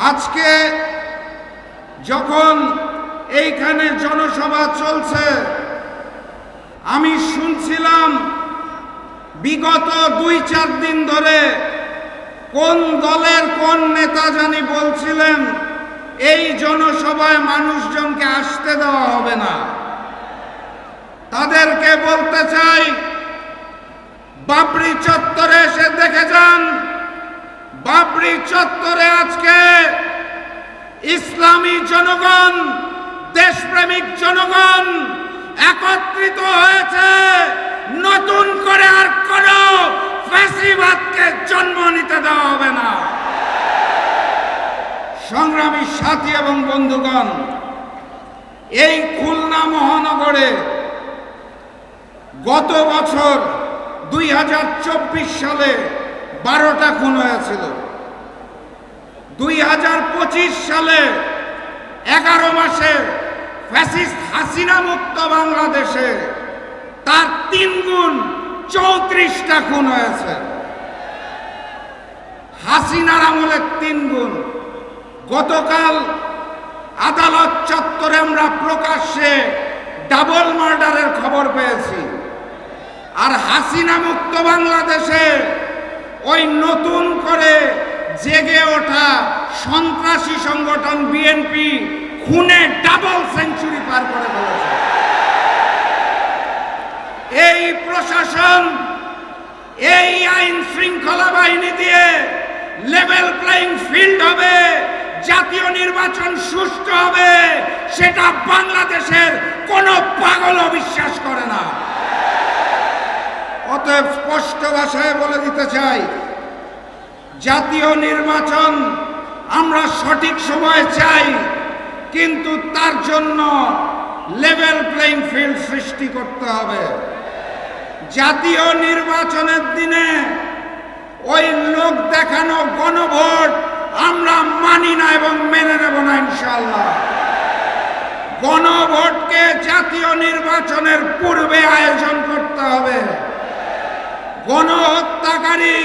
আজকে যখন এইখানে জনসভা চলছে, আমি শুনছিলাম বিগত 2-4 দিন ধরে কোন দলের কোন নেতা জানি বলছিলেন এই জনসভায় মানুষজনকে আসতে দেওয়া হবে না। তাদেরকে বলতে চাই, বাবরি চত্বরে এসে দেখে যান, বাবরি চত্বরে আজকে ইসলামী জনগণ, দেশপ্রেমিক জনগণ একত্রিত হয়েছে। নতুন করে আর কোন ফ্যাসিবাদকে জন্ম নিতে দেওয়া হবে না। সংগ্রামী সাথী এবং বন্ধুগণ, এই খুলনা মহানগরে গত বছর 2024 সালে 12টা খুন হয়েছিল। 2025 সালে 11 মাসে ফ্যাসিস্ট হাসিনা মুক্ত বাংলাদেশে তার 3 গুণ 34টা খুন হয়েছে। হাসিনার আমলে 3 গুণ। গতকাল আদালত চত্বরে আমরা প্রকাশ্যে ডাবল মার্ডারের খবর পেয়েছি। আর হাসিনা মুক্ত বাংলাদেশে ওই নতুন করে জেগে ওঠা সন্ত্রাসী সংগঠন বিএনপি খুনে ডাবল সেঞ্চুরি পার করে ফেলেছে। এই প্রশাসন, এই আইন শৃঙ্খলা বাহিনী দিয়ে লেভেল প্লেইং ফিল্ড হবে, জাতীয় নির্বাচন সুষ্ঠু হবে, সেটা বাংলাদেশের কোনো পাগলও বিশ্বাস করে না। অতএব স্পষ্ট ভাষায় বলে দিতে চাই, জাতীয় নির্বাচন আমরা সঠিক সময় চাই, কিন্তু তার জন্য লেভেল প্লেইং ফিল্ড সৃষ্টি করতে হবে। জাতীয় নির্বাচনের দিনে ওই লোক দেখানো গণভোট আমরা মানি না এবং মেনে নেব না ইনশাআল্লাহ। গণভোটকে জাতীয় নির্বাচনের পূর্বে আয়োজন করতে হবে। গণহত্যাকারী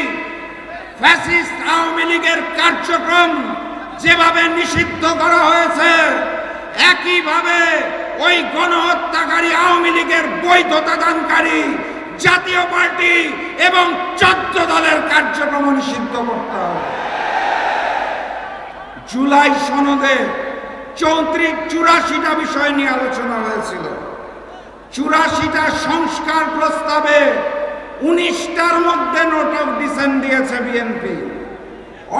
ফ্যাসিস্ট আওয়ামী লীগের কার্যক্রম যেভাবে নিষিদ্ধ করা হয়েছে, একইভাবে ওই গণহত্যাকারী আওয়ামী লীগের বৈধতা দানকারী জাতীয় পার্টি এবং 14 দলের কার্যক্রম নিষিদ্ধ করতে হবে। জুলাই সনদে 84টা বিষয় নিয়ে আলোচনা হয়েছিল। 84টা সংস্কার প্রস্তাবে 19টার মধ্যে নোট অফ ডিসেন্ট দিয়েছে বিএনপি।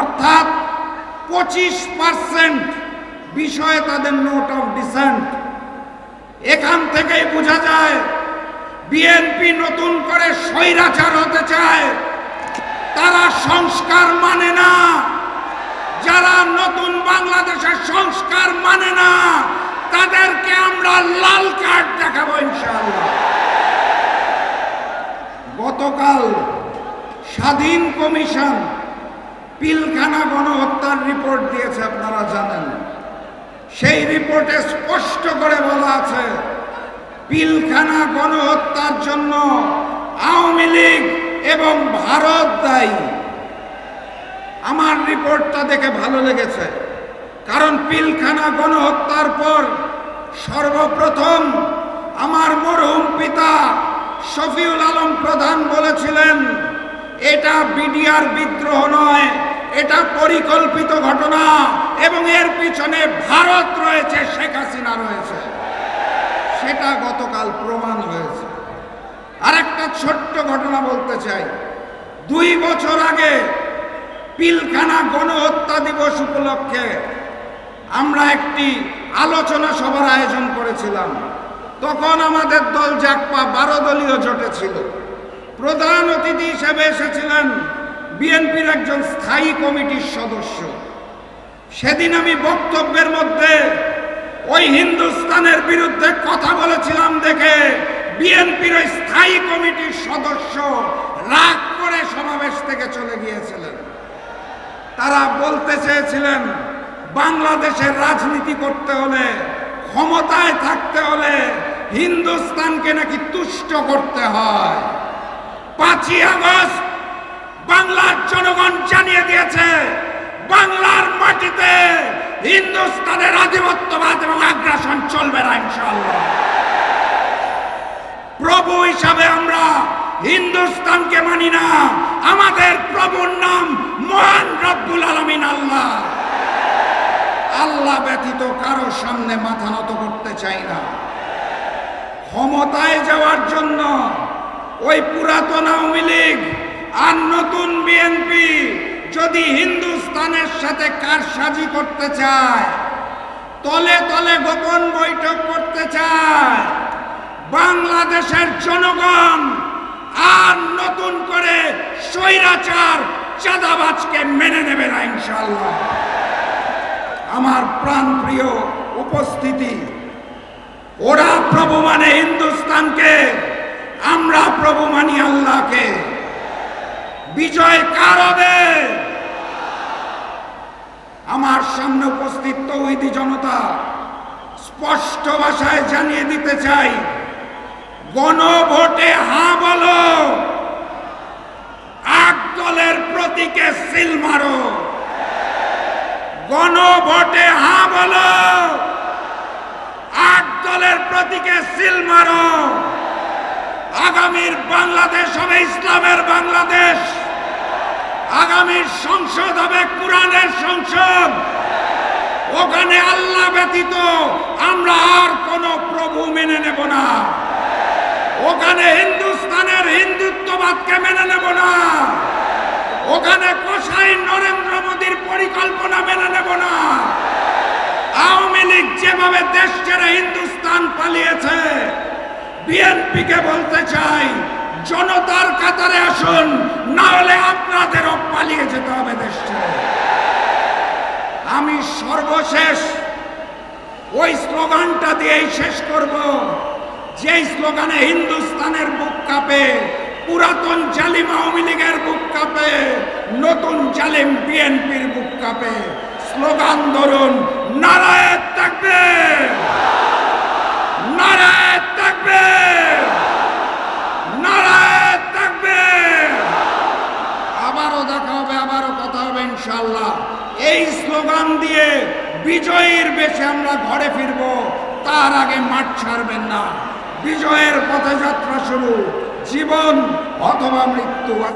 অর্থাৎ 25% বিষয়ে তাদের নোট অফ ডিসেন্ট। এখান থেকেই বোঝা যায় বিএনপি নতুন করে স্বৈরাচার হতে চায়। তারা সংস্কার মানে না। যারা নতুন বাংলাদেশের সংস্কার মানে না, তাদেরকে আমরা লাল কার্ড দেখাবো ইনশাআল্লাহ। গতকাল স্বাধীন কমিশন পিলখানা গণহত্যার রিপোর্ট দিয়েছে, আপনারা জানেন। সেই রিপোর্টে স্পষ্ট করে বলা আছে পিলখানা গণহত্যার জন্য আওয়ামী লীগ এবং ভারত দায়ী। আমার রিপোর্টটা দেখে ভালো লেগেছে, কারণ পিলখানা গণহত্যার পর সর্বপ্রথম আমার মরহুম পিতা শফিউল আলম প্রধান বলেছিলেন এটা বিডিআর বিদ্রোহ নয়, এটা পরিকল্পিত ঘটনা এবং এর পিছনে ভারত রয়েছে, শেখ হাসিনা রয়েছে। সেটা গতকাল প্রমাণ হয়েছে। আরেকটা ছোট্ট ঘটনা বলতে চাই। 2 বছর আগে পিলখানা গণহত্যা দিবস উপলক্ষে আমরা একটি আলোচনা সভার আয়োজন করেছিলাম। তখন আমাদের দল জাকপা 12 দলীয় জোটে ছিল। প্রধান অতিথি হিসেবে এসেছিলেন বিএনপির একজন স্থায়ী কমিটির সদস্য। সেদিন আমি বক্তব্যের মধ্যে ওই হিন্দুস্তানের বিরুদ্ধে কথা বলেছিলাম দেখে বিএনপির ওই স্থায়ী কমিটির সদস্য রাগ করে সমাবেশ থেকে চলে গিয়েছিলেন। তারা বলতে চেয়েছিলেন বাংলাদেশের রাজনীতি করতে হলে, ক্ষমতায় থাকতে হলে হিন্দুস্তানকে নাকি তুষ্ট করতে হয়। 5ই আগস্ট বাংলার জনগণ জানিয়ে দিয়েছে বাংলার মাটিতে হিন্দুস্তানের আধিপত্যবাদ এবং আগ্রাসন চলবে না ইনশাআল্লাহ। প্রভু হিসাবে আমরা হিন্দুস্তানকে মানি না, আমাদের প্রভুর নাম মহান রব্বুল আলামিন আল্লাহ। আল্লাহ ব্যতীত কারো সামনে মাথা নত করতে চাই না। ক্ষমতায় যাওয়ার জন্য ওই পুরাতন আওয়ামী লীগ আর নতুন বিএনপি যদি হিন্দুস্তানের সাথে কারসাজি করতে চায়, তলে তলে গোপন বৈঠক করতে চায়, বাংলাদেশের জনগণ আর নতুন করে স্বৈরাচার চাঁদাবাজকে মেনে নেবে না ইনশাআল্লাহ। আমার প্রাণপ্রিয় উপস্থিতি, ওরা প্রভু মানে হিন্দুস্তানকে, আমরা প্রভু মানি আল্লাহকে। বিজয় কার হবে? আমার সামনে উপস্থিত তৌহিদি জনতা, স্পষ্ট ভাষায় জানিয়ে দিতে চাই, গণভোটে হ্যাঁ বলো, আট দলের প্রতীকে সিল মারো। গণভোটে হ্যাঁ বলো, আট দলের প্রতীকে সিল মারো। আগামীর বাংলাদেশ হবে ইসলামের বাংলাদেশ। আগামীর সংসদ হবে কোরআনের সংসদ। ওখানে আল্লাহ ব্যতীত আমরা আর কোন প্রভু মেনে নেব না। ওখানে হিন্দুস্তানের হিন্দুত্ববাদকে মেনে নেব না। ওখানে কসাই নরেন্দ্র মোদীর পরিকল্পনা মেনে নেব না। আওয়ামী লীগ যেভাবে দেশ ছেড়ে হিন্দুস্তান পালিয়েছে, বিএনপিকে বলতে চাই, জনতার কাতারে আসুন, না হলে আপনাদেরও পালিয়ে যেতে হবে দেশ ছেড়ে। আমি সর্বশেষ ওই স্লোগানটা দিয়েই শেষ করব, যেই স্লোগানে হিন্দুস্তানের বুক কাঁপে, পুরাতন জালিম আওয়ামী লীগের বুক কাঁপে, নতুন জালিম বিএনপির বুক কাঁপে। স্লোগান ধরুন, নারায়ে তাকবীর, নারায়ে তাকবীর, নারায়ে তাকবীর। আবারও দেখা হবে, আবারও কথা হবে ইনশাআল্লাহ। এই স্লোগান দিয়ে বিজয়ীর বেশে আমরা ঘরে ফিরব, তার আগে মাঠ ছাড়বেন না। বিজয়ের পথে যাত্রা শুরু, জীবন অথবা মৃত্যু।